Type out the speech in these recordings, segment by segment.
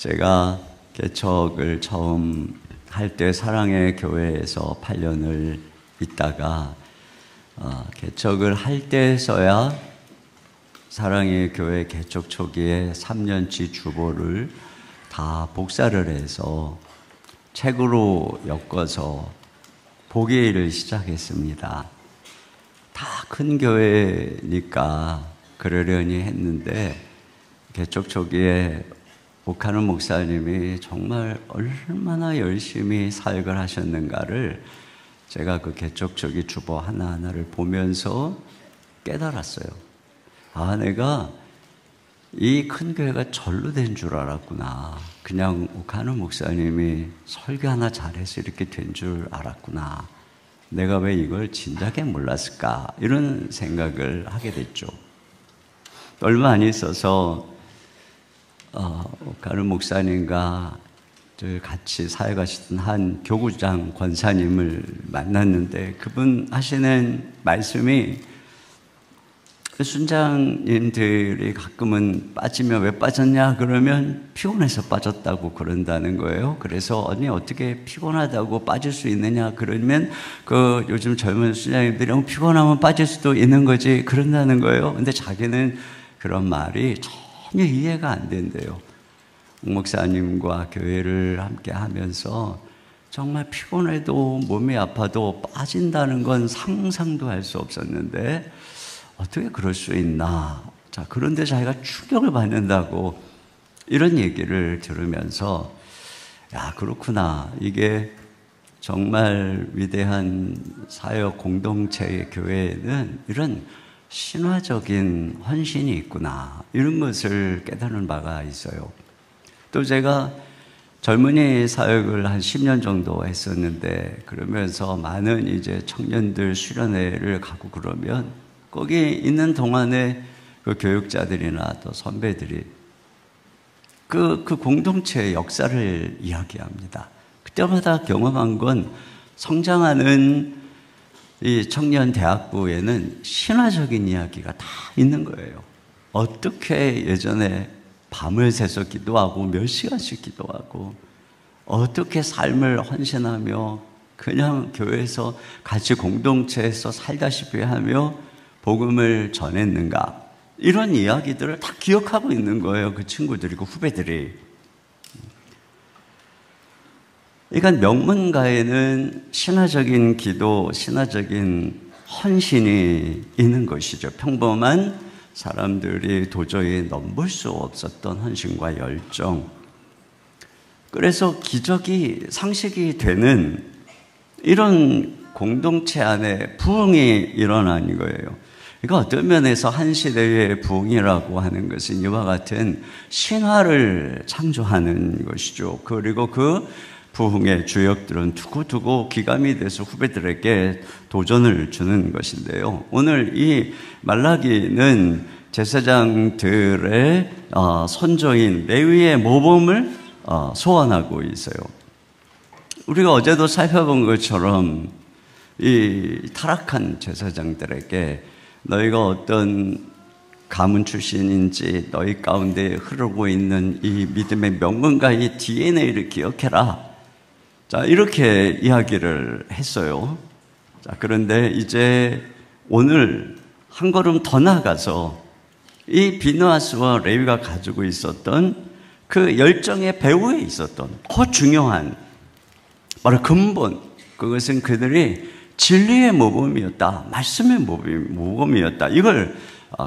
제가 개척을 처음 할 때 사랑의 교회에서 8년을 있다가 개척을 할 때서야 사랑의 교회 개척 초기에 3년치 주보를 다 복사를 해서 책으로 엮어서 보기를 시작했습니다. 다 큰 교회니까 그러려니 했는데 개척 초기에 오카노 목사님이 정말 얼마나 열심히 사역을 하셨는가를 제가 그 개척 초기 주보 하나하나를 보면서 깨달았어요. 아, 내가 이 큰 교회가 절로 된 줄 알았구나. 그냥 오카노 목사님이 설교 하나 잘해서 이렇게 된 줄 알았구나. 내가 왜 이걸 진작에 몰랐을까? 이런 생각을 하게 됐죠. 얼마 안 있어서 오카노 목사님과 같이 사역하시던 한 교구장 권사님을 만났는데 그분 하시는 말씀이 순장님들이 가끔은 빠지면 왜 빠졌냐 그러면 피곤해서 빠졌다고 그런다는 거예요. 그래서 언니 어떻게 피곤하다고 빠질 수 있느냐 그러면 그 요즘 젊은 순장님들이 피곤하면 빠질 수도 있는 거지 그런다는 거예요. 근데 자기는 그런 말이 전혀 이해가 안 된대요. 목사님과 교회를 함께 하면서 정말 피곤해도 몸이 아파도 빠진다는 건 상상도 할 수 없었는데 어떻게 그럴 수 있나. 자, 그런데 자기가 충격을 받는다고 이런 얘기를 들으면서 야, 그렇구나. 이게 정말 위대한 사역 공동체의 교회에는 이런 신화적인 헌신이 있구나. 이런 것을 깨닫는 바가 있어요. 또 제가 젊은이 사역을 한 10년 정도 했었는데 그러면서 많은 이제 청년들 수련회를 가고 그러면 거기 있는 동안에 그 교육자들이나 또 선배들이 그 공동체의 역사를 이야기합니다. 그때마다 경험한 건 성장하는 이 청년 대학부에는 신화적인 이야기가 다 있는 거예요. 어떻게 예전에 밤을 새서 기도하고 몇 시간씩 기도하고 어떻게 삶을 헌신하며 그냥 교회에서 같이 공동체에서 살다시피 하며 복음을 전했는가 이런 이야기들을 다 기억하고 있는 거예요. 그 친구들이, 그 후배들이. 그러니까 명문가에는 신화적인 기도, 신화적인 헌신이 있는 것이죠. 평범한 사람들이 도저히 넘볼 수 없었던 헌신과 열정. 그래서 기적이 상식이 되는 이런 공동체 안에 부흥이 일어나는 거예요. 그러니까 어떤 면에서 한 시대의 부흥이라고 하는 것은 이와 같은 신화를 창조하는 것이죠. 그리고 그 부흥의 주역들은 두고두고 기감이 돼서 후배들에게 도전을 주는 것인데요. 오늘 이 말라기는 제사장들의 선조인 레위의 모범을 소원하고 있어요. 우리가 어제도 살펴본 것처럼 이 타락한 제사장들에게 너희가 어떤 가문 출신인지 너희 가운데 흐르고 있는 이 믿음의 명분과 이 DNA를 기억해라. 자, 이렇게 이야기를 했어요. 자, 그런데 이제 오늘 한 걸음 더 나아가서 이 비느하스와 레위가 가지고 있었던 그 열정의 배후에 있었던 더 중요한 바로 근본, 그것은 그들이 진리의 모범이었다. 말씀의 모범이었다. 이걸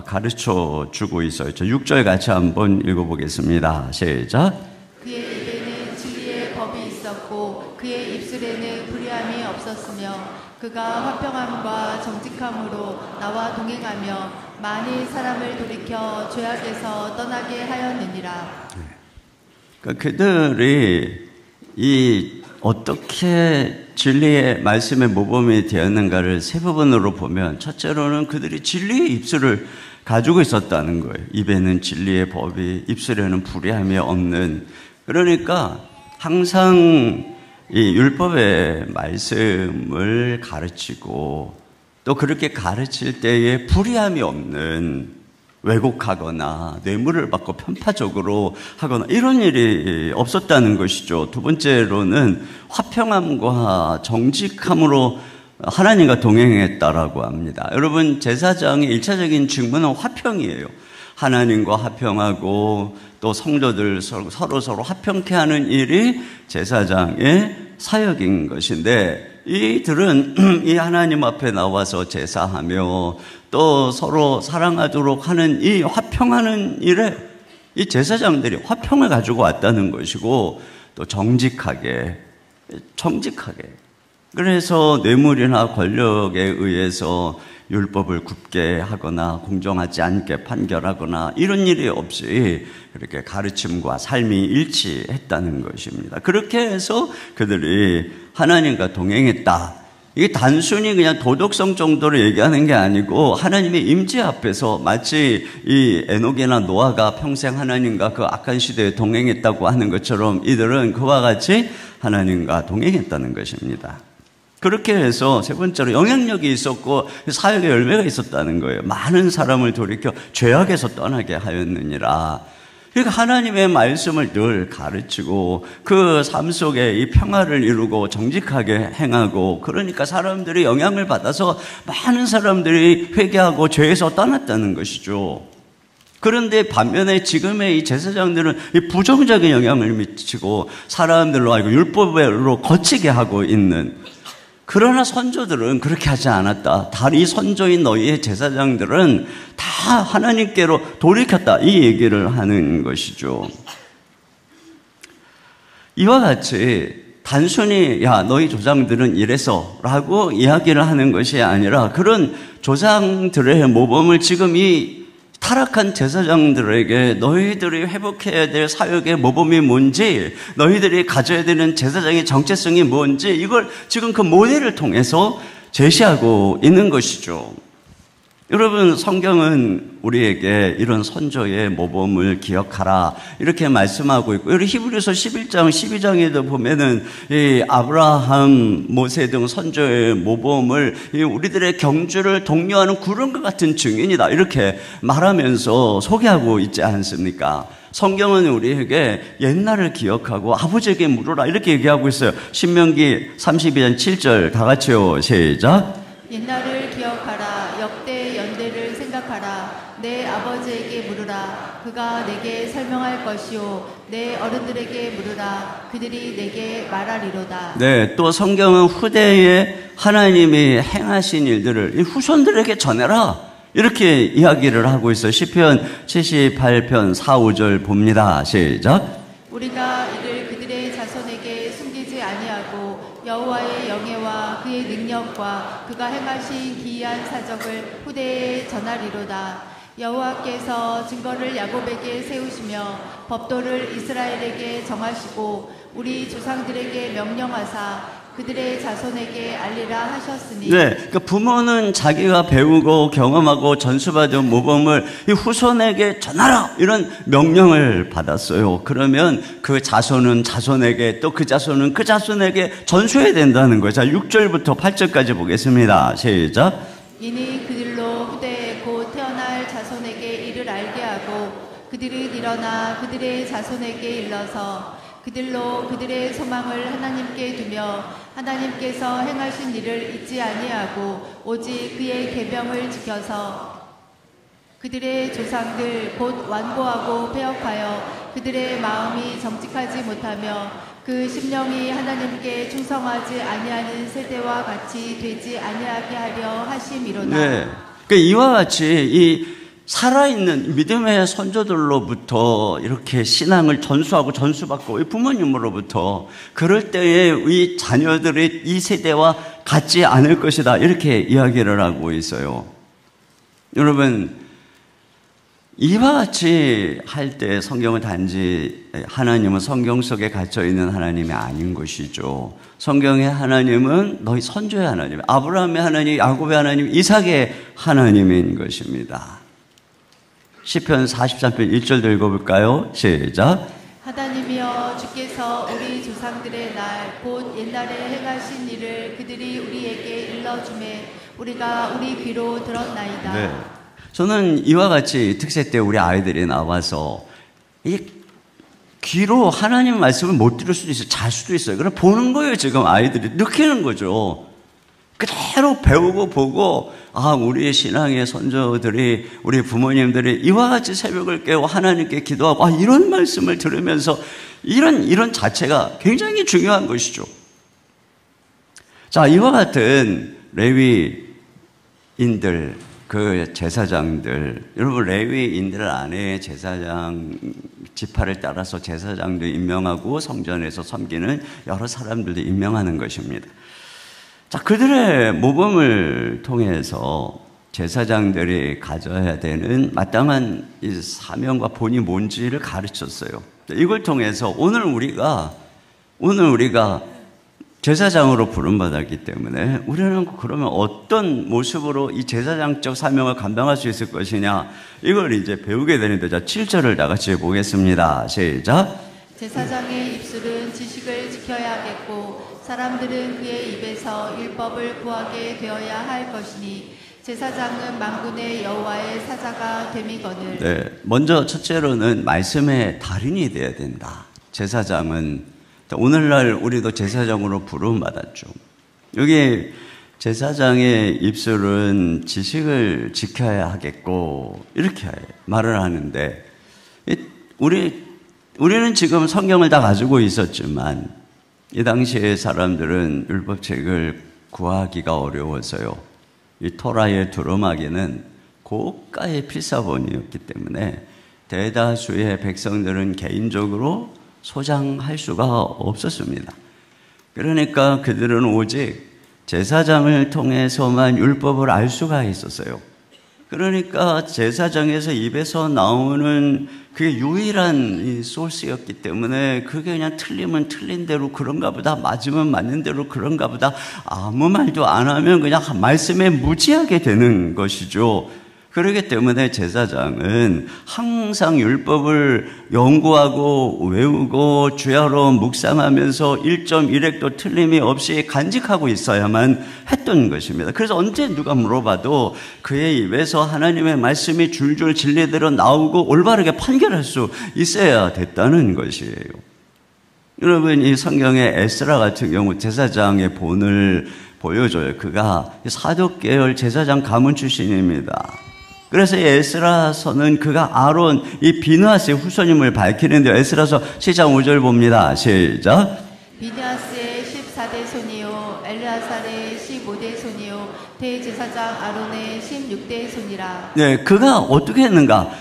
가르쳐 주고 있어요. 6절 같이 한번 읽어보겠습니다. 시작. 그의 입에는 진리의 법이 있었고 그의 입술에는 불의함이 없었으며 그가 화평함과 정직함으로 나와 동행하며 많은 사람을 돌이켜 죄악에서 떠나게 하였느니라. 그러니까 그들이 어떻게 진리의 말씀의 모범이 되었는가를 세 부분으로 보면 첫째로는 그들이 진리의 입술을 가지고 있었다는 거예요. 입에는 진리의 법이, 입술에는 불의함이 없는. 그러니까 항상 이 율법의 말씀을 가르치고 또 그렇게 가르칠 때에 불의함이 없는 왜곡하거나 뇌물을 받고 편파적으로 하거나 이런 일이 없었다는 것이죠. 두 번째로는 화평함과 정직함으로 하나님과 동행했다라고 합니다. 여러분, 제사장의 1차적인 직무는 화평이에요. 하나님과 화평하고 또 성도들 서로 화평케 하는 일이 제사장의 사역인 것인데, 이들은 이 하나님 앞에 나와서 제사하며 또 서로 사랑하도록 하는 이 화평하는 일에 이 제사장들이 화평을 가지고 왔다는 것이고, 또 정직하게 그래서 뇌물이나 권력에 의해서 율법을 굽게 하거나 공정하지 않게 판결하거나 이런 일이 없이 그렇게 가르침과 삶이 일치했다는 것입니다. 그렇게 해서 그들이 하나님과 동행했다. 이게 단순히 그냥 도덕성 정도로 얘기하는 게 아니고 하나님의 임재 앞에서 마치 이 에녹이나 노아가 평생 하나님과 그 악한 시대에 동행했다고 하는 것처럼 이들은 그와 같이 하나님과 동행했다는 것입니다. 그렇게 해서 세 번째로 영향력이 있었고 사역의 열매가 있었다는 거예요. 많은 사람을 돌이켜 죄악에서 떠나게 하였느니라. 그러니까 하나님의 말씀을 늘 가르치고 그 삶 속에 이 평화를 이루고 정직하게 행하고, 그러니까 사람들이 영향을 받아서 많은 사람들이 회개하고 죄에서 떠났다는 것이죠. 그런데 반면에 지금의 이 제사장들은 이 부정적인 영향을 미치고 사람들로 하여금 율법으로 거치게 하고 있는, 그러나 선조들은 그렇게 하지 않았다. 이 선조인 너희의 제사장들은 다 하나님께로 돌이켰다. 이 얘기를 하는 것이죠. 이와 같이 단순히 야 너희 조상들은 이래서 라고 이야기를 하는 것이 아니라, 그런 조상들의 모범을 지금 이 타락한 제사장들에게 너희들이 회복해야 될 사역의 모범이 뭔지, 너희들이 가져야 되는 제사장의 정체성이 뭔지, 이걸 지금 그 모델을 통해서 제시하고 있는 것이죠. 여러분, 성경은 우리에게 이런 선조의 모범을 기억하라 이렇게 말씀하고 있고, 여기 히브리서 11장 12장에도 보면은 이 아브라함, 모세 등 선조의 모범을 우리들의 경주를 독려하는 구름과 같은 증인이다 이렇게 말하면서 소개하고 있지 않습니까? 성경은 우리에게 옛날을 기억하고 아버지에게 물으라 이렇게 얘기하고 있어요. 신명기 32장 7절 다 같이요. 시작. 옛날을 기억하라. 역대 연대를 생각하라. 내 아버지에게 물으라. 그가 내게 설명할 것이요. 내 어른들에게 물으라. 그들이 내게 말하리로다. 네, 또 성경은 후대에 하나님이 행하신 일들을 이 후손들에게 전해라 이렇게 이야기를 하고 있어요. 시편 78편 4, 5절 봅니다. 시작. 우리가 이를 그들의 자손에게 숨기지 아니하고 여호와의 영예와 그의 능력과 그가 행하신 기이한 사적을 후대에 전하리로다. 여호와께서 증거를 야곱에게 세우시며 법도를 이스라엘에게 정하시고 우리 조상들에게 명령하사 그들의 자손에게 알리라 하셨으니. 네, 그러니까 부모는 자기가 배우고 경험하고 전수받은 모범을 이 후손에게 전하라 이런 명령을 받았어요. 그러면 그 자손은 자손에게, 또 그 자손은 그 자손에게 전수해야 된다는 거예요. 자, 6절부터 8절까지 보겠습니다. 시작. 이니 그들로 후대에 곧 태어날 자손에게 이를 알게 하고 그들은 일어나 그들의 자손에게 일러서 그들로 그들의 소망을 하나님께 두며 하나님께서 행하신 일을 잊지 아니하고 오직 그의 계명을 지켜서 그들의 조상들 곧 완고하고 패역하여 그들의 마음이 정직하지 못하며 그 심령이 하나님께 충성하지 아니하는 세대와 같이 되지 아니하게 하려 하심이로다. 네, 그러니까 이와 같이 이 살아있는 믿음의 선조들로부터 이렇게 신앙을 전수하고 전수받고 부모님으로부터, 그럴 때에 이 자녀들이 이 세대와 같지 않을 것이다 이렇게 이야기를 하고 있어요. 여러분, 이와 같이 할 때 성경은 단지 하나님은 성경 속에 갇혀있는 하나님이 아닌 것이죠. 성경의 하나님은 너희 선조의 하나님, 아브라함의 하나님, 야곱의 하나님, 이삭의 하나님인 것입니다. 시편 43편 1절도 읽어볼까요? 시작. 하나님이여 주께서 우리 조상들의 날 곧 옛날에 행하신 일을 그들이 우리에게 일러주매 우리가 우리 귀로 들었나이다. 네. 저는 이와 같이 특세 때 우리 아이들이 나와서 이 귀로 하나님 말씀을 못 들을 수도 있어요. 잘 수도 있어요. 그럼 보는 거예요. 지금 아이들이 느끼는 거죠. 그대로 배우고 보고, 아, 우리의 신앙의 선조들이, 우리 부모님들이 이와 같이 새벽을 깨워 하나님께 기도하고, 아, 이런 말씀을 들으면서 이런 자체가 굉장히 중요한 것이죠. 자, 이와 같은 레위인들, 그 제사장들, 여러분 레위인들 안에 제사장 지파를 따라서 제사장도 임명하고 성전에서 섬기는 여러 사람들도 임명하는 것입니다. 자, 그들의 모범을 통해서 제사장들이 가져야 되는 마땅한 이 사명과 본이 뭔지를 가르쳤어요. 이걸 통해서 오늘 우리가 제사장으로 부름받았기 때문에 우리는 그러면 어떤 모습으로 이 제사장적 사명을 감당할 수 있을 것이냐, 이걸 이제 배우게 되는데, 자, 7절을 다 같이 보겠습니다. 시작. 제사장의 입술은 지식을 지켜야 하겠고 사람들은 그의 입에서 율법을 구하게 되어야 할 것이니 제사장은 만군의 여호와의 사자가 됨이거늘. 네, 먼저 첫째로는 말씀의 달인이 되어야 된다. 제사장은 오늘날 우리도 제사장으로 부름받았죠. 여기 제사장의 입술은 지식을 지켜야 하겠고 이렇게 말을 하는데, 우리는 지금 성경을 다 가지고 있었지만 이 당시의 사람들은 율법책을 구하기가 어려워서요, 이 토라의 두루마기는 고가의 필사본이었기 때문에 대다수의 백성들은 개인적으로 소장할 수가 없었습니다. 그러니까 그들은 오직 제사장을 통해서만 율법을 알 수가 있었어요. 그러니까 제사장에서 입에서 나오는 그게 유일한 이 소스였기 때문에 그게 그냥 틀리면 틀린 대로 그런가 보다, 맞으면 맞는 대로 그런가 보다, 아무 말도 안 하면 그냥 말씀에 무지하게 되는 것이죠. 그렇기 때문에 제사장은 항상 율법을 연구하고 외우고 주야로 묵상하면서 1.1획도 틀림이 없이 간직하고 있어야만 했던 것입니다. 그래서 언제 누가 물어봐도 그의 입에서 하나님의 말씀이 줄줄 진리대로 나오고 올바르게 판결할 수 있어야 됐다는 것이에요. 여러분, 이 성경의 에스라 같은 경우 제사장의 본을 보여줘요. 그가 사독 계열 제사장 가문 출신입니다. 그래서 에스라서는 그가 아론, 이 비느하스의 후손임을 밝히는데, 에스라서 7장 5절 봅니다. 시작. 비느하스의 14대 손이요 엘르아살의 15대 손이요 대제사장 아론의 16대 손이라. 네, 그가 어떻게 했는가?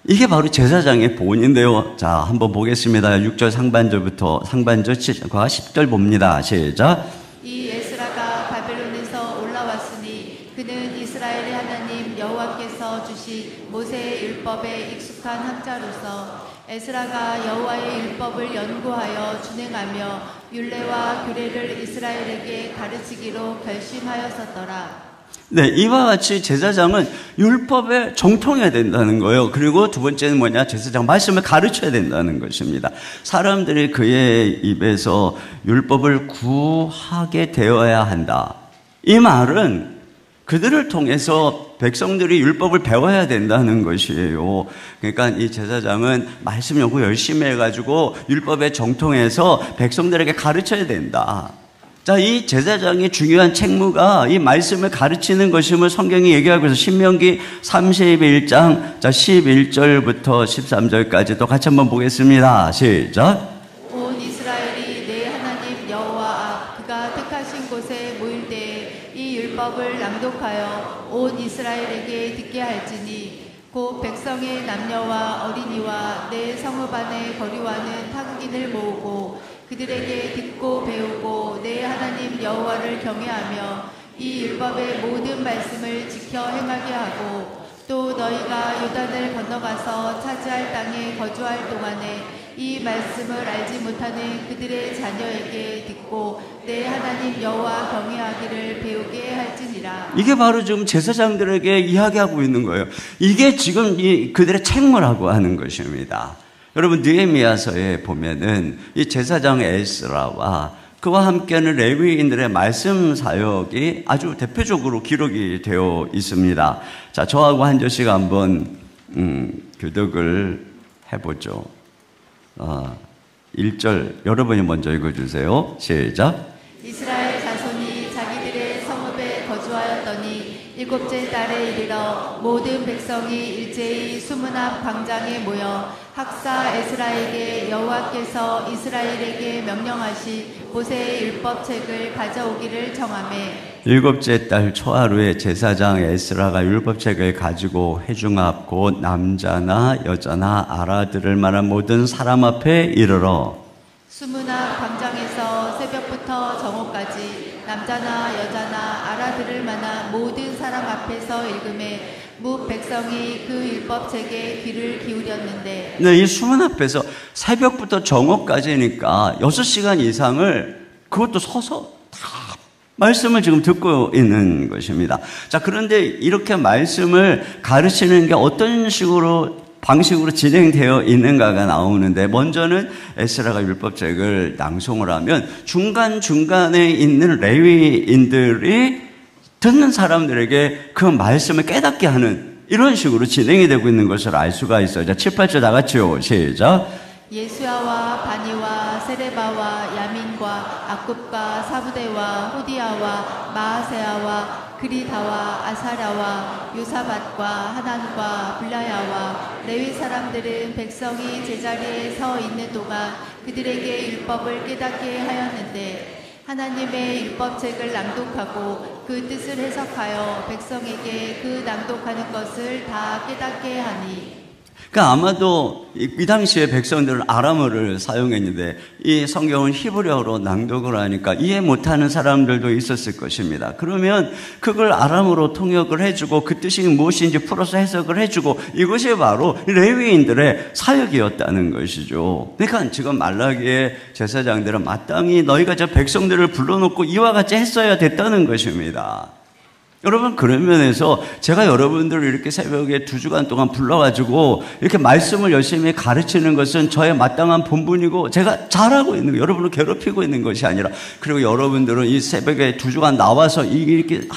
이게 바로 제사장의 본인데요. 자, 한번 보겠습니다. 6절 상반절부터 상반절 7절과 10절 봅니다. 시작. 이 에스라가 바벨론에서 올라왔으니 그는 이스라엘의 하나님 여호와께서 주신 모세의 율법에 익숙한 학자로서 에스라가 여호와의 율법을 연구하여 준행하며 율례와 규례를 이스라엘에게 가르치기로 결심하였었더라. 네, 이와 같이 제사장은 율법에 정통해야 된다는 거예요. 그리고 두 번째는 뭐냐? 제사장 말씀을 가르쳐야 된다는 것입니다. 사람들이 그의 입에서 율법을 구하게 되어야 한다. 이 말은 그들을 통해서 백성들이 율법을 배워야 된다는 것이에요. 그러니까 이 제사장은 말씀 연구 열심히 해가지고 율법에 정통해서 백성들에게 가르쳐야 된다. 자, 이 제사장의 중요한 책무가 이 말씀을 가르치는 것임을 성경이 얘기하고 있어서 신명기 31장 11절부터 13절까지 또 같이 한번 보겠습니다. 시작. 온 이스라엘이 내 하나님 여호와 앞 그가 택하신 곳에 모일 때에 이 율법을 낭독하여 온 이스라엘에게 듣게 할지니 곧 백성의 남녀와 어린이와 내 성읍 안에 거류하는 타국인을 모으고 그들에게 듣고 배우고 내 하나님 여호와를 경외하며 이 율법의 모든 말씀을 지켜 행하게 하고 또 너희가 요단을 건너가서 차지할 땅에 거주할 동안에 이 말씀을 알지 못하는 그들의 자녀에게 듣고 내 하나님 여호와 경외하기를 배우게 할지니라. 이게 바로 지금 제사장들에게 이야기하고 있는 거예요. 이게 지금 그들의 책무라고 하는 것입니다. 여러분, 느헤미야서에 보면은 이 제사장 에스라와 그와 함께하는 레위인들의 말씀 사역이 아주 대표적으로 기록이 되어 있습니다. 자, 저하고 한 절씩 한번 교독을 해보죠. 1절 여러분이 먼저 읽어주세요. 시작. 이스라엘 자손이 자기들의 성읍에 거주하였더니 일곱째 달에 이르러 모든 백성이 일제히 수문 앞 광장에 모여 학사 에스라에게 여호와께서 이스라엘에게 명령하신 모세의 율법책을 가져오기를 정하매 일곱째 달 초하루에 제사장 에스라가 율법책을 가지고 회중 앞 곧 남자나 여자나 알아들을 만한 모든 사람 앞에 이르러 수문 앞 광장에서 새벽부터 정오까지 남자나 여자나 알아들을 만한 모든 사람 앞에서 읽음에 무 백성이 그 율법책에 귀를 기울였는데 네, 이 수문 앞에서 새벽부터 정오까지니까 6시간 이상을 그것도 서서 다 말씀을 지금 듣고 있는 것입니다. 자, 그런데 이렇게 말씀을 가르치는 게 어떤 방식으로 진행되어 있는가가 나오는데, 먼저는 에스라가 율법책을 낭송을 하면 중간중간에 있는 레위인들이 듣는 사람들에게 그 말씀을 깨닫게 하는 이런 식으로 진행이 되고 있는 것을 알 수가 있어요. 자, 7, 8절 다 같이요. 시작. 예수야와 바니와 세레바와 야민과 악굽과 사부대와 호디야와 마아세야와 그리다와 아사랴와 요사밧과 하난과 블라야와 레위 사람들은 백성이 제자리에 서 있는 동안 그들에게 율법을 깨닫게 하였는데 하나님의 율법책을 낭독하고 그 뜻을 해석하여 백성에게 그 낭독하는 것을 다 깨닫게 하니 그러니까 아마도 이 당시에 백성들은 아람어를 사용했는데 이 성경은 히브리어로 낭독을 하니까 이해 못하는 사람들도 있었을 것입니다. 그러면 그걸 아람어로 통역을 해주고 그 뜻이 무엇인지 풀어서 해석을 해주고 이것이 바로 레위인들의 사역이었다는 것이죠. 그러니까 지금 말라기의 제사장들은 마땅히 너희가 저 백성들을 불러놓고 이와 같이 했어야 됐다는 것입니다. 여러분, 그런 면에서 제가 여러분들을 이렇게 새벽에 2주간 동안 불러가지고 이렇게 말씀을 열심히 가르치는 것은 저의 마땅한 본분이고 제가 잘하고 있는 거, 여러분을 괴롭히고 있는 것이 아니라, 그리고 여러분들은 이 새벽에 2주간 나와서 이게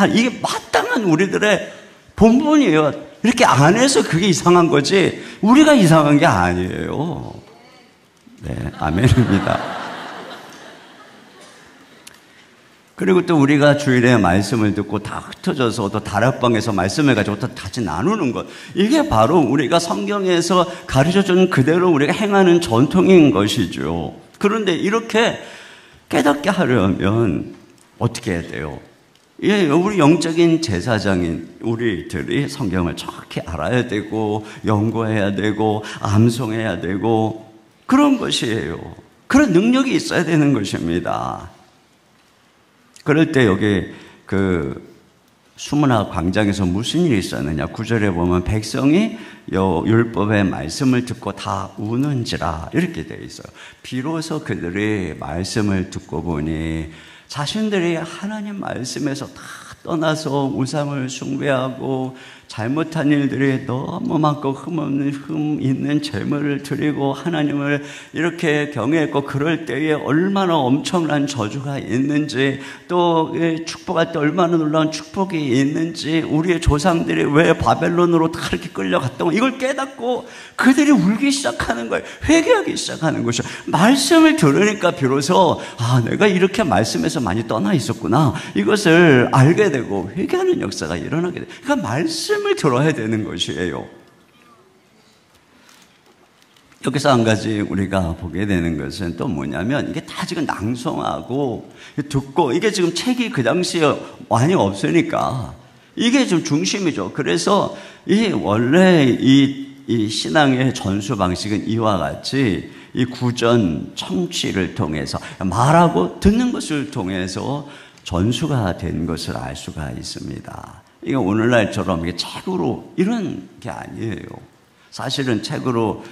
마땅한 우리들의 본분이에요. 이렇게 안 해서 그게 이상한 거지 우리가 이상한 게 아니에요. 네, 아멘입니다. 그리고 또 우리가 주일에 말씀을 듣고 다 흩어져서 또 다락방에서 말씀을 가지고 또 같이 나누는 것, 이게 바로 우리가 성경에서 가르쳐준 그대로 우리가 행하는 전통인 것이죠. 그런데 이렇게 깨닫게 하려면 어떻게 해야 돼요? 우리 영적인 제사장인 우리들이 성경을 정확히 알아야 되고 연구해야 되고 암송해야 되고 그런 것이에요. 그런 능력이 있어야 되는 것입니다. 그럴 때 여기 수문학 광장에서 무슨 일이 있었느냐, 9절에 보면 백성이 율법의 말씀을 듣고 다 우는지라 이렇게 되어 있어요. 비로소 그들이 말씀을 듣고 보니 자신들이 하나님 말씀에서 다 떠나서 우상을 숭배하고 잘못한 일들이 너무 많고 흠 있는 제물을 드리고 하나님을 이렇게 경외했고, 그럴 때에 얼마나 엄청난 저주가 있는지, 또 축복할 때 얼마나 놀라운 축복이 있는지, 우리의 조상들이 왜 바벨론으로 다 이렇게 끌려갔던 거, 이걸 깨닫고 그들이 울기 시작하는 거예요. 회개하기 시작하는 것이죠. 말씀을 들으니까 비로소 내가 이렇게 말씀에서 많이 떠나 있었구나, 이것을 알게 되고 회개하는 역사가 일어나게 돼요. 그러니까 말씀을 들어야 되는 것이에요. 여기서 한 가지 우리가 보게 되는 것은 또 뭐냐면, 이게 다 지금 낭송하고 듣고, 이게 지금 책이 그 당시에 많이 없으니까 이게 좀 중심이죠. 그래서 원래 이 신앙의 전수 방식은 이와 같이 이 구전 청취를 통해서 말하고 듣는 것을 통해서 전수가 된 것을 알 수가 있습니다. 이게 오늘날처럼 이게 책으로 이런 게 아니에요. 사실은 책으로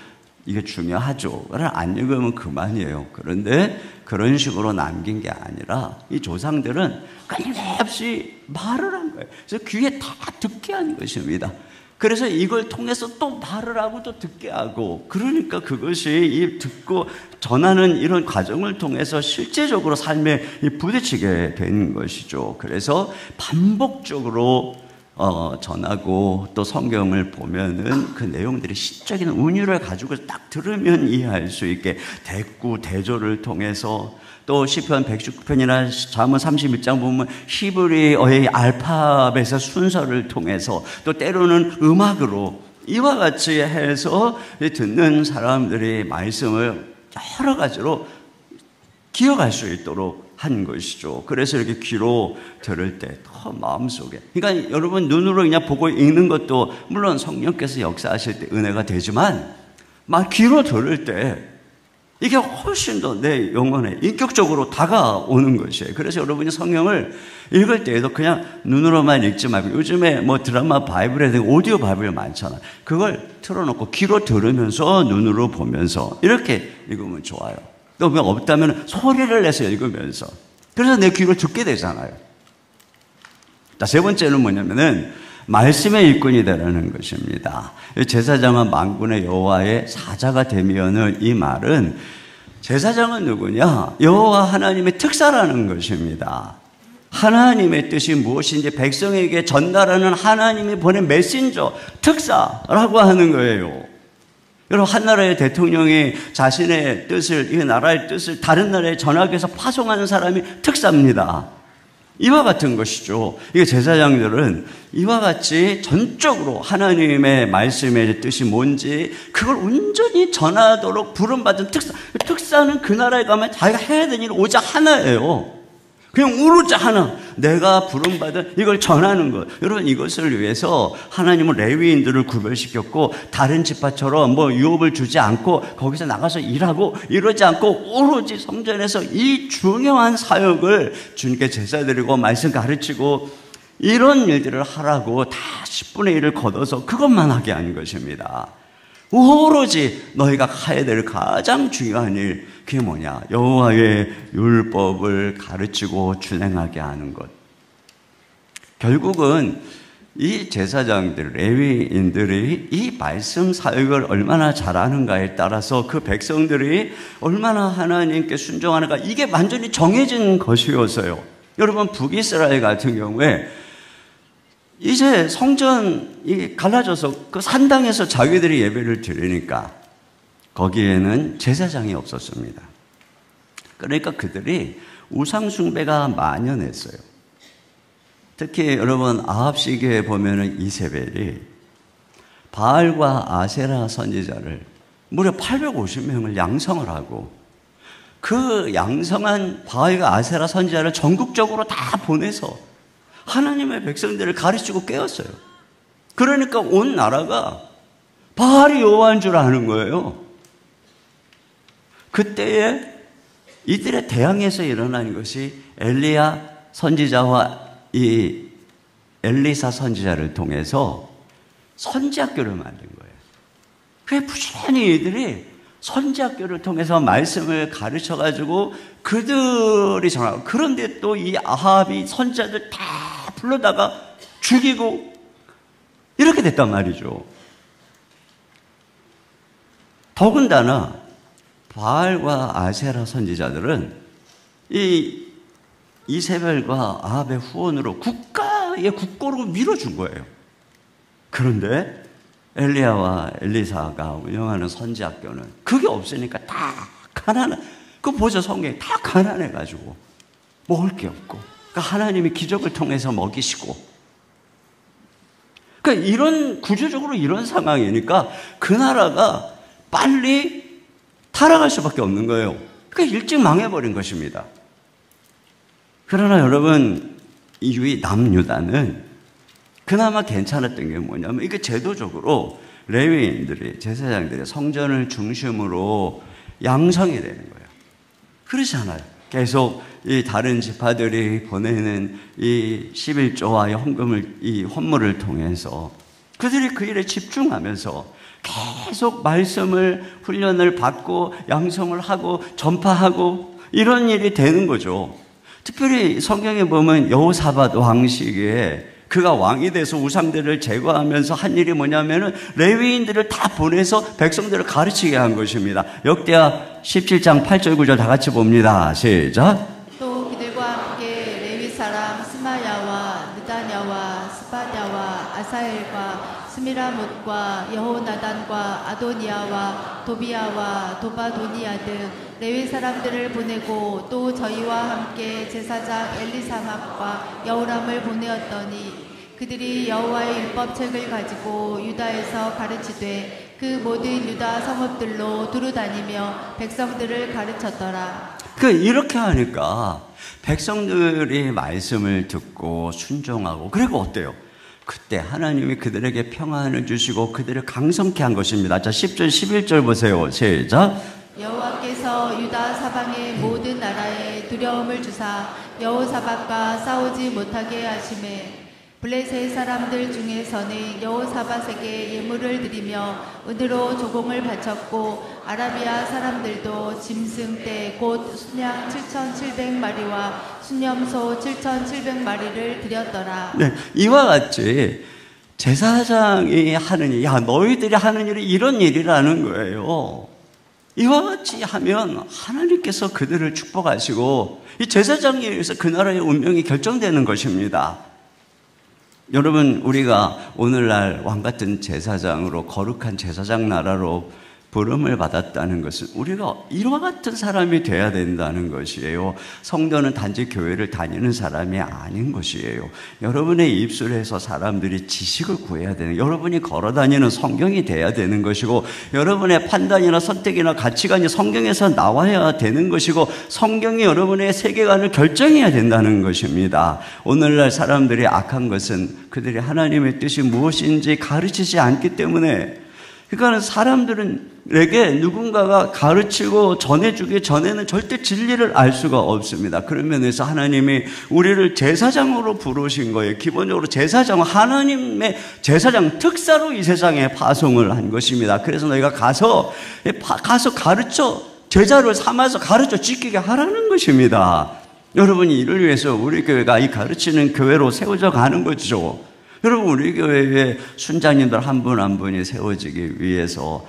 이게 중요하죠. 안 읽으면 그만이에요. 그런데 그런 식으로 남긴 게 아니라 이 조상들은 끊임없이 말을 한 거예요. 그래서 귀에 다 듣게 한 것입니다. 그래서 이걸 통해서 또 말을 하고 또 듣게 하고, 그러니까 그것이 이 듣고 전하는 이런 과정을 통해서 실제적으로 삶에 부딪히게 되는 것이죠. 그래서 반복적으로 전하고 또 성경을 보면은 그 내용들이 시적인 운율을 가지고 딱 들으면 이해할 수 있게 대꾸, 대조를 통해서, 또 시편 119편이나 잠언 31장 보면 히브리어의 알파벳의 순서를 통해서, 또 때로는 음악으로 이와 같이 해서 듣는 사람들이 말씀을 여러 가지로 기억할 수 있도록 한 것이죠. 그래서 이렇게 귀로 들을 때 더 마음속에, 그러니까 여러분 눈으로 그냥 보고 읽는 것도 물론 성령께서 역사하실 때 은혜가 되지만, 막 귀로 들을 때 이게 훨씬 더 내 영혼에 인격적으로 다가오는 것이에요. 그래서 여러분이 성경을 읽을 때에도 그냥 눈으로만 읽지 말고, 요즘에 뭐 드라마 바이블에 대한 오디오 바이블 많잖아요. 그걸 틀어놓고 귀로 들으면서 눈으로 보면서 이렇게 읽으면 좋아요. 또 그냥 없다면 소리를 내서 읽으면서, 그래서 내 귀로 듣게 되잖아요. 자, 세 번째는 뭐냐면은 말씀의 일꾼이 되라는 것입니다. 제사장은 만군의 여호와의 사자가 되면은, 이 말은 제사장은 누구냐? 여호와 하나님의 특사라는 것입니다. 하나님의 뜻이 무엇인지 백성에게 전달하는 하나님이 보낸 메신저, 특사라고 하는 거예요. 여러분, 한 나라의 대통령이 자신의 뜻을, 이 나라의 뜻을 다른 나라에 전하기 위해서 파송하는 사람이 특사입니다. 이와 같은 것이죠. 이게 제사장들은 이와 같이 전적으로 하나님의 말씀의 뜻이 뭔지 그걸 온전히 전하도록 부름받은 특사. 특사는 그 나라에 가면 자기가 해야 되는 일 오직 하나예요. 그냥 오로지 하나, 내가 부름받은 이걸 전하는 것. 여러분, 이것을 위해서 하나님은 레위인들을 구별시켰고, 다른 지파처럼 뭐 유업을 주지 않고 거기서 나가서 일하고 이러지 않고 오로지 성전에서 이 중요한 사역을 주님께 제사 드리고 말씀 가르치고 이런 일들을 하라고 다 10분의 1을 걷어서 그것만 하게 한 것입니다. 오로지 너희가 해야 될 가장 중요한 일, 그게 뭐냐? 여호와의 율법을 가르치고 준행하게 하는 것. 결국은 이 제사장들, 레위인들이 이 말씀 사역을 얼마나 잘하는가에 따라서 그 백성들이 얼마나 하나님께 순종하는가, 이게 완전히 정해진 것이었어요. 여러분, 북이스라엘 같은 경우에 이제 성전이 갈라져서 그 산당에서 자기들이 예배를 드리니까 거기에는 제사장이 없었습니다. 그러니까 그들이 우상숭배가 만연했어요. 특히 여러분, 아합 시기에 보면은 이세벨이 바알과 아세라 선지자를 무려 850명을 양성을 하고, 그 양성한 바알과 아세라 선지자를 전국적으로 다 보내서 하나님의 백성들을 가르치고 깨웠어요. 그러니까 온 나라가 바알이 여호와인 줄 아는 거예요. 그때에 이들의 대항에서 일어난 것이 엘리야 선지자와 이 엘리사 선지자를 통해서 선지학교를 만든 거예요. 그게 부지런히 이들이 선지학교를 통해서 말씀을 가르쳐가지고 그들이 전하고, 그런데 또 이 아합이 선지자들 다 불러다가 죽이고 이렇게 됐단 말이죠. 더군다나 바알과 아세라 선지자들은 이 이세벨과 아합의 후원으로 국가의 국고로 밀어준 거예요. 그런데 엘리야와 엘리사가 운영하는 선지학교는 그게 없으니까 다 가난한, 그거 보죠, 성경에 다 가난해가지고 먹을 게 없고, 그러니까 하나님이 기적을 통해서 먹이시고, 그러니까 이런 구조적으로 이런 상황이니까 그 나라가 빨리 타락할 수밖에 없는 거예요. 그러니까 일찍 망해버린 것입니다. 그러나 여러분, 이 남유다는 그나마 괜찮았던 게 뭐냐면, 이게 제도적으로 레위인들이, 제사장들이 성전을 중심으로 양성이 되는 거예요. 그렇지 않아요. 계속 이 다른 지파들이 보내는 이 11조와 헌금을, 이 헌물을 통해서 그들이 그 일에 집중하면서 계속 말씀을, 훈련을 받고 양성을 하고 전파하고 이런 일이 되는 거죠. 특별히 성경에 보면 여호사밧 왕 시기에 그가 왕이 돼서 우상들을 제거하면서 한 일이 뭐냐면은 레위인들을 다 보내서 백성들을 가르치게 한 것입니다. 역대하 17장 8절 9절 다 같이 봅니다. 시작. 또 그들과 함께 레위 사람 스마야와 느다냐와 스바냐와 아사엘과 스미라못과 여호나단과 아도니아와 도비아와 도바도니아 등 레위 사람들을 보내고 또 저희와 함께 제사장 엘리사막과 여호람을 보내었더니 그들이 여호와의 율법책을 가지고 유다에서 가르치되 그 모든 유다 성읍들로 두루 다니며 백성들을 가르쳤더라. 이렇게 하니까 백성들이 말씀을 듣고 순종하고, 그리고 어때요? 그때 하나님이 그들에게 평안을 주시고 그들을 강성케 한 것입니다. 자, 10절 11절 보세요. 시작. 여호와께서 유다 사방의 모든 나라에 두려움을 주사 여호사밧과 싸우지 못하게 하시매 블레셋 사람들 중에서는 여호사밧에게 예물을 드리며 은으로 조공을 바쳤고 아라비아 사람들도 짐승떼 곧 순양 7,700마리와 순염소 7,700마리를 드렸더라. 네, 이와 같이 제사장이 하는 일, 야 너희들이 하는 일이 이런 일이라는 거예요. 이와 같이 하면 하나님께서 그들을 축복하시고 이 제사장에 의해서 그 나라의 운명이 결정되는 것입니다. 여러분, 우리가 오늘날 왕같은 제사장으로, 거룩한 제사장 나라로 부름을 받았다는 것은 우리가 이와 같은 사람이 돼야 된다는 것이에요. 성도는 단지 교회를 다니는 사람이 아닌 것이에요. 여러분의 입술에서 사람들이 지식을 구해야 되는, 여러분이 걸어다니는 성경이 돼야 되는 것이고, 여러분의 판단이나 선택이나 가치관이 성경에서 나와야 되는 것이고, 성경이 여러분의 세계관을 결정해야 된다는 것입니다. 오늘날 사람들이 악한 것은 그들이 하나님의 뜻이 무엇인지 가르치지 않기 때문에, 그러니까 사람들에게 누군가가 가르치고 전해주기 전에는 절대 진리를 알 수가 없습니다. 그런 면에서 하나님이 우리를 제사장으로 부르신 거예요. 기본적으로 제사장은 하나님의 제사장 특사로 이 세상에 파송을 한 것입니다. 그래서 너희가 가서 가르쳐, 제자를 삼아서 가르쳐 지키게 하라는 것입니다. 여러분이 이를 위해서 우리 교회가 이 가르치는 교회로 세워져 가는 거죠. 여러분, 우리 교회에 순장님들 한 분 한 분이 세워지기 위해서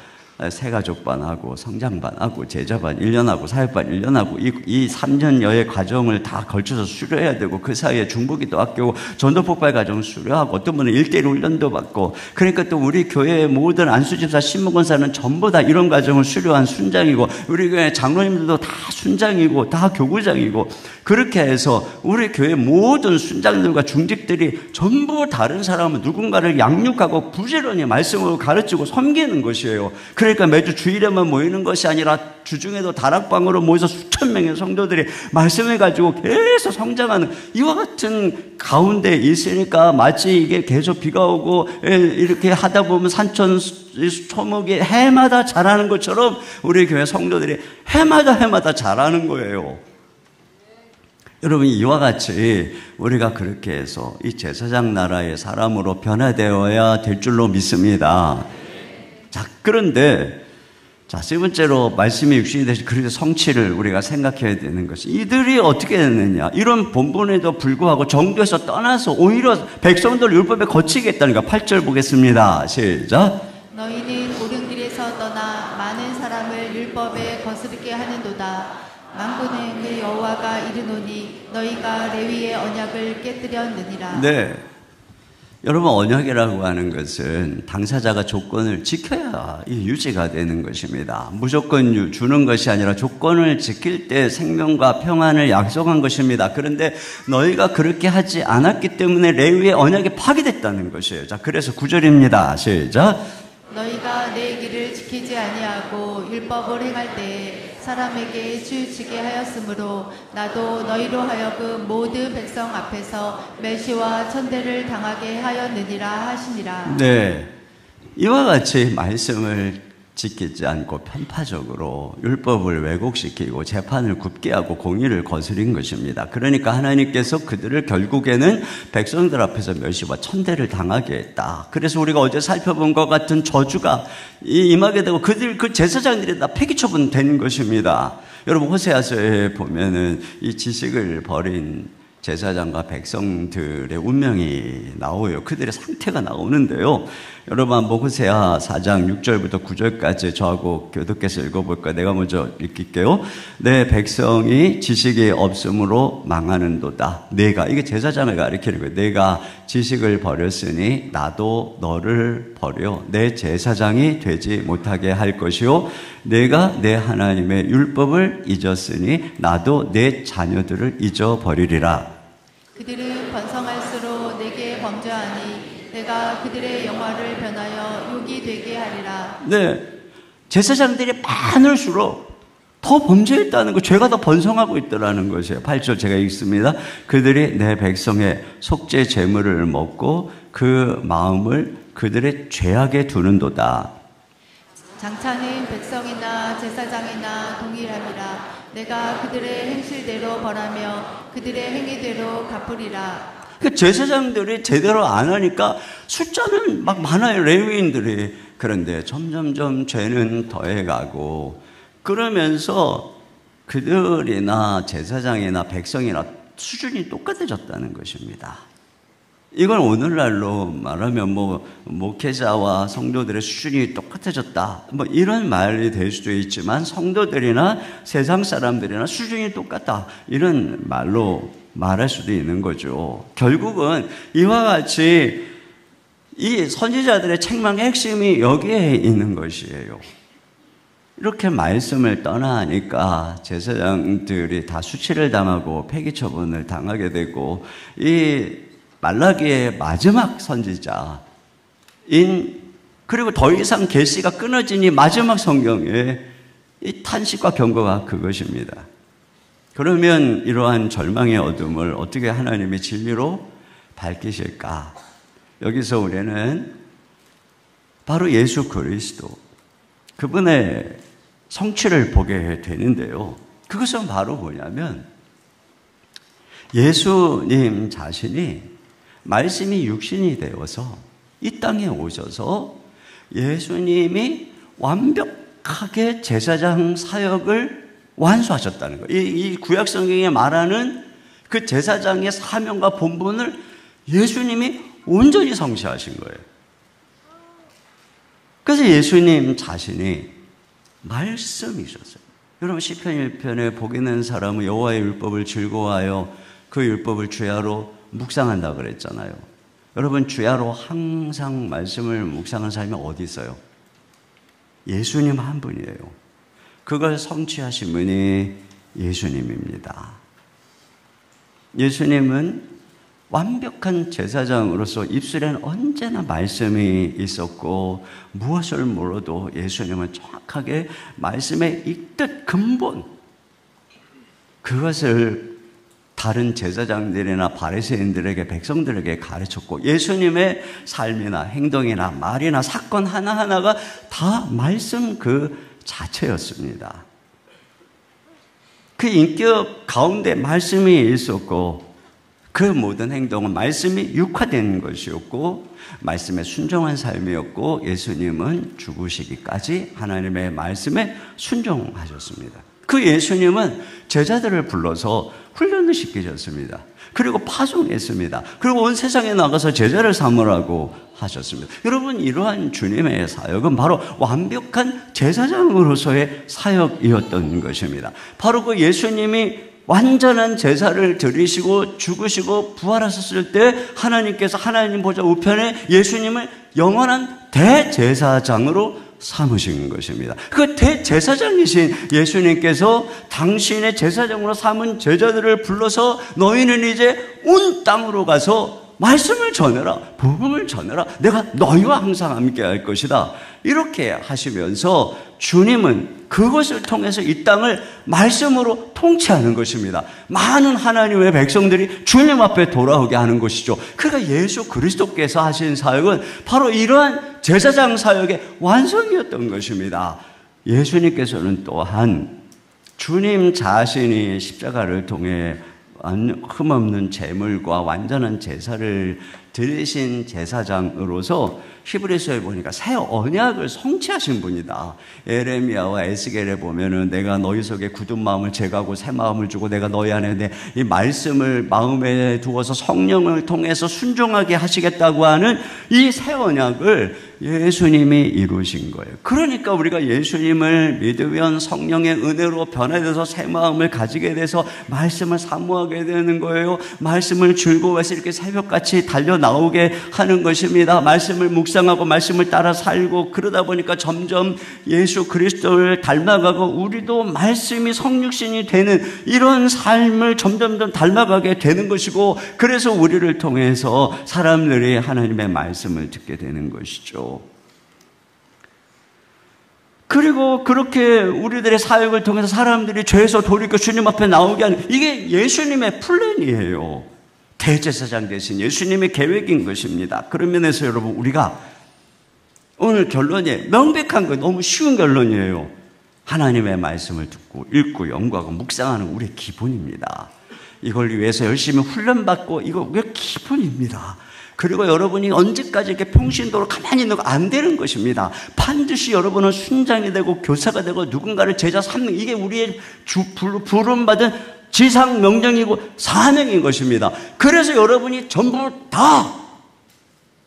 새가족반하고 성장반하고 제자반 1년하고 사역반 1년하고 이 3년여의 과정을 다 걸쳐서 수료해야 되고, 그 사이에 중보기도 아끼고 전도폭발 과정 수료하고, 어떤 분은 1:1 훈련도 받고, 그러니까 또 우리 교회의 모든 안수집사 신무권사는 전부 다 이런 과정을 수료한 순장이고, 우리 교회 장로님들도 다 순장이고 다 교구장이고, 그렇게 해서 우리 교회 모든 순장들과 중직들이 전부 다른 사람은 누군가를 양육하고 부지런히 말씀으로 가르치고 섬기는 것이에요. 그러니까 매주 주일에만 모이는 것이 아니라 주중에도 다락방으로 모여서 수천 명의 성도들이 말씀을 가지고 계속 성장하는, 이와 같은 가운데 있으니까 마치 이게 계속 비가 오고 이렇게 하다 보면 산천 초목이 해마다 자라는 것처럼 우리 교회 성도들이 해마다 자라는 거예요. 여러분, 이와 같이 우리가 그렇게 해서 이 제사장 나라의 사람으로 변화되어야 될 줄로 믿습니다. 자, 그런데 세 번째로 말씀이 육신이 되신 그리스도의 성취를 우리가 생각해야 되는 것이, 이들이 어떻게 됐느냐, 이런 본분에도 불구하고 정교에서 떠나서 오히려 백성들 율법에 거치겠다는 거. 8절 보겠습니다. 시작. 너희는 옳은 길에서 떠나 많은 사람을 율법에 거스르게 하는도다. 만군의 그 여호와가 이르노니 너희가 레위의 언약을 깨뜨렸느니라. 네, 여러분, 언약이라고 하는 것은 당사자가 조건을 지켜야 유지가 되는 것입니다. 무조건 주는 것이 아니라 조건을 지킬 때 생명과 평안을 약속한 것입니다. 그런데 너희가 그렇게 하지 않았기 때문에 레위의 언약이 파기됐다는 것이에요. 자, 그래서 9절입니다. 시작. 너희가 내 길을 지키지 아니하고 율법을 행할 때에 사람에게 치우치게 하였으므로 나도 너희로 하여금 모든 백성 앞에서 멸시와 천대를 당하게 하였느니라 하시니라. 네, 이와 같이 말씀을 지키지 않고 편파적으로 율법을 왜곡시키고 재판을 굽게 하고 공의를 거스린 것입니다. 그러니까 하나님께서 그들을 결국에는 백성들 앞에서 멸시와 천대를 당하게 했다. 그래서 우리가 어제 살펴본 것 같은 저주가 임하게 되고 그 제사장들이 다 폐기 처분되는 것입니다. 여러분, 호세아서에 보면은 이 지식을 버린 제사장과 백성들의 운명이 나오요. 그들의 상태가 나오는데요. 여러분 한번 호세아 4장 6절부터 9절까지 저하고 교독해서 읽어볼까요? 내가 먼저 읽을게요. 내 백성이 지식이 없으므로 망하는도다. 내가, 이게 제사장을 가리키는 거예요. 내가 지식을 버렸으니 나도 너를 버려 내 제사장이 되지 못하게 할 것이요, 내가 내 하나님의 율법을 잊었으니 나도 내 자녀들을 잊어버리리라. 그들은 번성할수록 내게 범죄하니 내가 그들의 영화를 변하여 욕이 되게 하리라. 네, 제사장들이 많을수록 더 범죄했다는 거, 죄가 더 번성하고 있더라는 것이에요. 8절 제가 읽습니다. 그들이 내 백성의 속죄 제물을 먹고 그 마음을 그들의 죄악에 두는도다. 장차는 백성이나 제사장이나 동일함이라. 내가 그들의 행실대로 벌하며 그들의 행위대로 갚으리라. 그 제사장들이 제대로 안 하니까 숫자는 막 많아요, 레위인들이. 그런데 점점점 죄는 더해가고, 그러면서 그들이나 제사장이나 백성이나 수준이 똑같아졌다는 것입니다. 이걸 오늘날로 말하면 목회자와 성도들의 수준이 똑같아졌다, 이런 말이 될 수도 있지만, 성도들이나 세상 사람들이나 수준이 똑같다, 이런 말로 말할 수도 있는 거죠. 결국은 이와 같이 이 선지자들의 책망의 핵심이 여기에 있는 것이에요. 이렇게 말씀을 떠나니까 제사장들이 다 수치를 당하고 폐기 처분을 당하게 되고, 이 말라기의 마지막 선지자인, 그리고 더 이상 계시가 끊어지니 마지막 성경의 이 탄식과 경고가 그것입니다. 그러면 이러한 절망의 어둠을 어떻게 하나님의 진리로 밝히실까? 여기서 우리는 바로 예수 그리스도, 그분의 성취를 보게 되는데요. 그것은 바로 뭐냐면, 예수님 자신이 말씀이 육신이 되어서 이 땅에 오셔서 예수님이 완벽하게 제사장 사역을 완수하셨다는 거예요. 이 구약 성경에 말하는 그 제사장의 사명과 본분을 예수님이 온전히 성취하신 거예요. 그래서 예수님 자신이 말씀이셨어요. 여러분 시편 1편에 복 있는 사람은 여호와의 율법을 즐거워하여 그 율법을 주야로 묵상한다 그랬잖아요. 여러분 주야로 항상 말씀을 묵상한 사람이 어디 있어요? 예수님 한 분이에요. 그걸 성취하신 분이 예수님입니다. 예수님은 완벽한 제사장으로서 입술에는 언제나 말씀이 있었고, 무엇을 물어도 예수님은 정확하게 말씀의 이 뜻 근본, 그것을 다른 제사장들이나 바리새인들에게, 백성들에게 가르쳤고, 예수님의 삶이나 행동이나 말이나 사건 하나하나가 다 말씀 그 자체였습니다. 그 인격 가운데 말씀이 있었고, 그 모든 행동은 말씀이 육화된 것이었고, 말씀에 순종한 삶이었고, 예수님은 죽으시기까지 하나님의 말씀에 순종하셨습니다. 그 예수님은 제자들을 불러서 훈련을 시키셨습니다. 그리고 파송했습니다. 그리고 온 세상에 나가서 제자를 삼으라고 하셨습니다. 여러분, 이러한 주님의 사역은 바로 완벽한 제사장으로서의 사역이었던 것입니다. 바로 그 예수님이 완전한 제사를 드리시고 죽으시고 부활하셨을 때 하나님께서 하나님 보좌 우편에 예수님을 영원한 대제사장으로 삼으신 것입니다. 그 대제사장이신 예수님께서 당신의 제사장으로 삼은 제자들을 불러서 너희는 이제 온 땅으로 가서 말씀을 전해라, 복음을 전해라, 내가 너희와 항상 함께 할 것이다, 이렇게 하시면서 주님은 그것을 통해서 이 땅을 말씀으로 통치하는 것입니다. 많은 하나님의 백성들이 주님 앞에 돌아오게 하는 것이죠. 그러니까 예수 그리스도께서 하신 사역은 바로 이러한 제사장 사역의 완성이었던 것입니다. 예수님께서는 또한 주님 자신이 십자가를 통해 흠없는 제물과 완전한 제사를 들으신 제사장으로서 히브리서에 보니까 새 언약을 성취하신 분이다. 에레미야와 에스겔에 보면은 내가 너희 속에 굳은 마음을 제거하고 새 마음을 주고 내가 너희 안에 이 말씀을 마음에 두어서 성령을 통해서 순종하게 하시겠다고 하는 이 새 언약을 예수님이 이루신 거예요. 그러니까 우리가 예수님을 믿으면 성령의 은혜로 변화돼서 새 마음을 가지게 돼서 말씀을 사모하게 되는 거예요. 말씀을 즐거워해서 이렇게 새벽같이 달려 나오게 하는 것입니다. 말씀을 묵상하고 말씀을 따라 살고 그러다 보니까 점점 예수 그리스도를 닮아가고 우리도 말씀이 성육신이 되는 이런 삶을 점점 닮아가게 되는 것이고, 그래서 우리를 통해서 사람들이 하나님의 말씀을 듣게 되는 것이죠. 그리고 그렇게 우리들의 사역을 통해서 사람들이 죄에서 돌이켜 주님 앞에 나오게 하는, 이게 예수님의 플랜이에요. 대제사장 대신 예수님의 계획인 것입니다. 그런 면에서 여러분, 우리가 오늘 결론이 명백한 거, 너무 쉬운 결론이에요. 하나님의 말씀을 듣고 읽고 연구하고 묵상하는 우리의 기본입니다. 이걸 위해서 열심히 훈련받고, 이거 왜 기본입니다. 그리고 여러분이 언제까지 이렇게 평신도로 가만히 있는 거 안 되는 것입니다. 반드시 여러분은 순장이 되고 교사가 되고 누군가를 제자 삼는, 이게 우리의 부름받은 지상 명령이고 사명인 것입니다. 그래서 여러분이 전부 다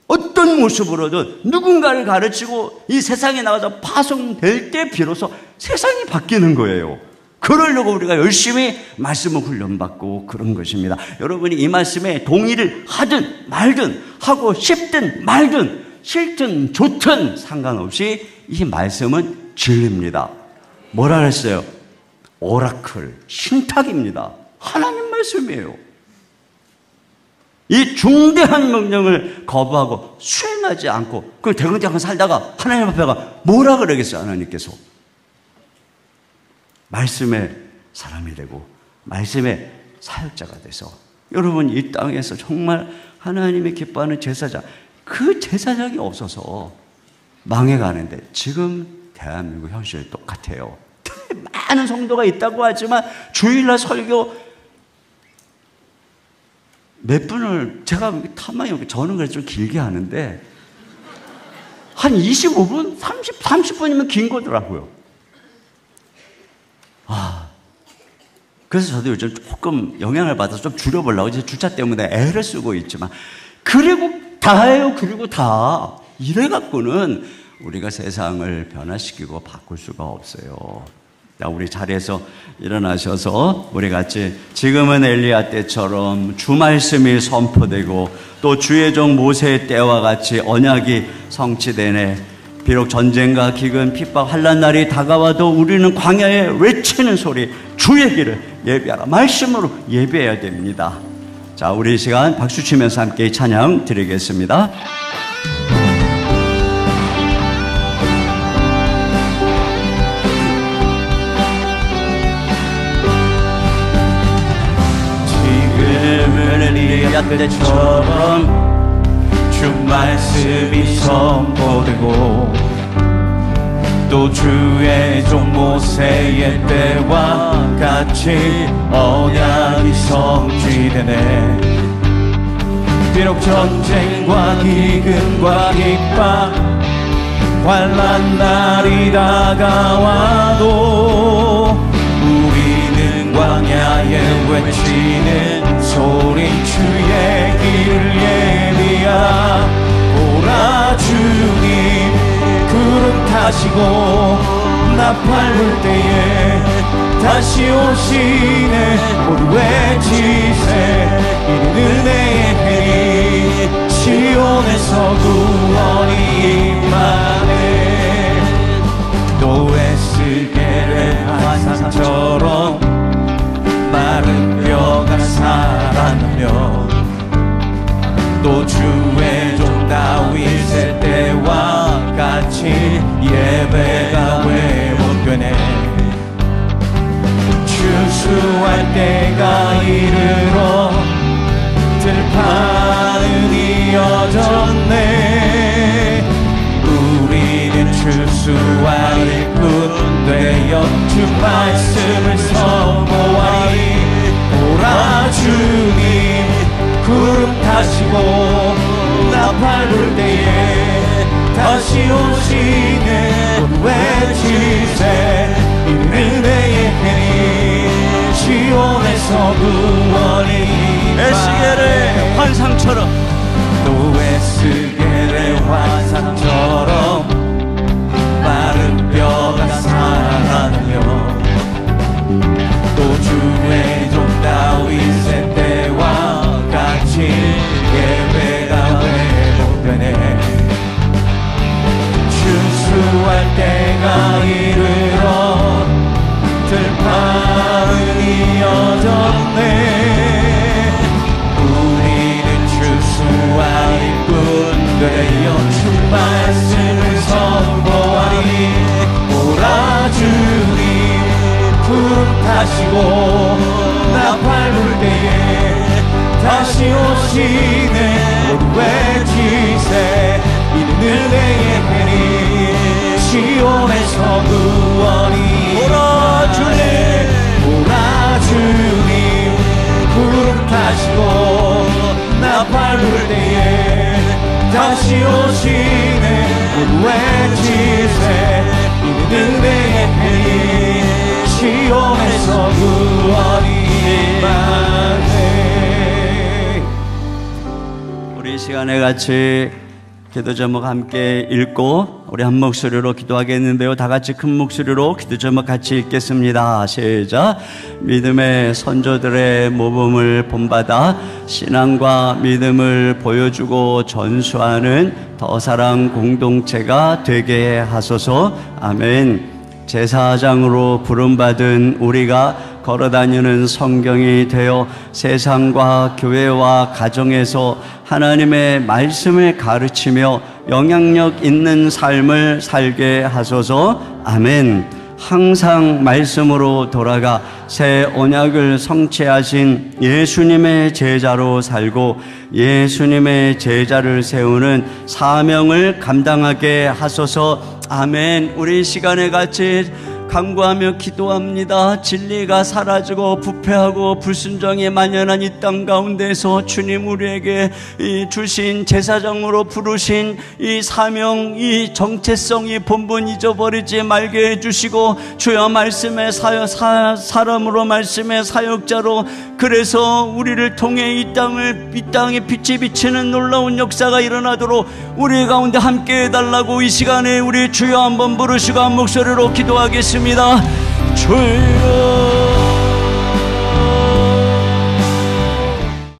어떤 모습으로든 누군가를 가르치고 이 세상에 나가서 파송될 때 비로소 세상이 바뀌는 거예요. 그러려고 우리가 열심히 말씀을 훈련받고 그런 것입니다. 여러분이 이 말씀에 동의를 하든 말든, 하고 싶든 말든, 싫든 좋든 상관없이 이 말씀은 진리입니다. 뭐라 그랬어요? 오라클, 신탁입니다. 하나님 말씀이에요. 이 중대한 명령을 거부하고 수행하지 않고 그 대근대근 살다가 하나님 앞에 가 뭐라 그러겠어요? 하나님께서 말씀의 사람이 되고 말씀의 사역자가 돼서 여러분 이 땅에서 정말 하나님이 기뻐하는 제사장, 그 제사장이 없어서 망해가는데 지금 대한민국 현실이 똑같아요. 많은 성도가 있다고 하지만 주일날 설교 몇 분을 제가 탐방이, 저는 그래서 좀 길게 하는데 한 25분, 30분이면 긴 거더라고요. 그래서 저도 요즘 조금 영향을 받아서 좀 줄여보려고 이제 주차 때문에 애를 쓰고 있지만, 그리고 다예요. 그리고 다 이래갖고는 우리가 세상을 변화시키고 바꿀 수가 없어요. 자, 우리 자리에서 일어나셔서 우리 같이 지금은 엘리야 때처럼 주 말씀이 선포되고 또 주의 종 모세의 때와 같이 언약이 성취되네. 비록 전쟁과 기근, 핍박, 환난 날이 다가와도 우리는 광야에 외치는 소리, 주의 길을 예배하라. 말씀으로 예배해야 됩니다. 자, 우리 이 시간 박수 치면서 함께 찬양 드리겠습니다. 지금은 엘리야 때처럼 주 말씀이 선포되고 또 주의 종 모세의 때와 같이 언약이 성취되네. 비록 전쟁과 기근과 핍박 환난 날이 다가와도 우리는 광야에 외치는 소리, 주의 길을 예비하 오라. 주님 구름 타시고 나팔 불 때에 다시 오시네. 모두 외치세 이는 은혜의 해리 시온에서 구원이 임하네. 또 에스겔의 환상처럼 마른 뼈가 살아나며 또 주의 종 다윗의 때와 같이 예배가 회복되네. 추수할 때가 이르러 들판은 이어졌네. 우리는 추수할 일꾼 되어 주 말씀을 선포하리. 오라 주님 구름 타시고 나팔 불 때에 다시 오시네 외치세 이는 은혜의 해니 시온에서 구원이 에스겔의 환상처럼 또 에스겔의 환상처럼 마른 뼈가 살아나며 또 주의 종 다윗의 때와 같이 예배가 회복되네 추수할 때가 이르러 들판은 이어졌네 우리는 추수할 뿐되어 주 말씀을 선포하리 오라 주님 구름 타시고 나팔 불 때에 다시 오시네 모두 외치세 이는 은혜의 해니 시온에서 구원이 오라 주님 오라 주님 구름 타시고 나팔 불 때에 다시 오시네 모두 외치세 이는 은혜의 해니 시온에서 구원이 임하네. 우리 이 시간에 같이 기도 제목 함께 읽고 우리 한 목소리로 기도하겠는데요. 다 같이 큰 목소리로 기도 제목 같이 읽겠습니다. 시작. 믿음의 선조들의 모범을 본받아 신앙과 믿음을 보여주고 전수하는 더사랑 공동체가 되게 하소서. 아멘. 제사장으로 부름받은 우리가 걸어다니는 성경이 되어 세상과 교회와 가정에서 하나님의 말씀을 가르치며 영향력 있는 삶을 살게 하소서. 아멘. 항상 말씀으로 돌아가 새 언약을 성취하신 예수님의 제자로 살고 예수님의 제자를 세우는 사명을 감당하게 하소서. 아멘. 우리 시간에 같이 간구하며 기도합니다. 진리가 사라지고 부패하고 불순종이 만연한 이 땅 가운데서 주님 우리에게 주신 제사장으로 부르신 이 사명, 이 정체성, 이 본분 잊어버리지 말게 해주시고 주여 말씀의 사람으로 말씀의 사역자로 그래서 우리를 통해 이 땅에 빛이 비치는 놀라운 역사가 일어나도록 우리 가운데 함께 해달라고 이 시간에 우리 주여 한번 부르시고 한 목소리로 기도하겠습니다. 주여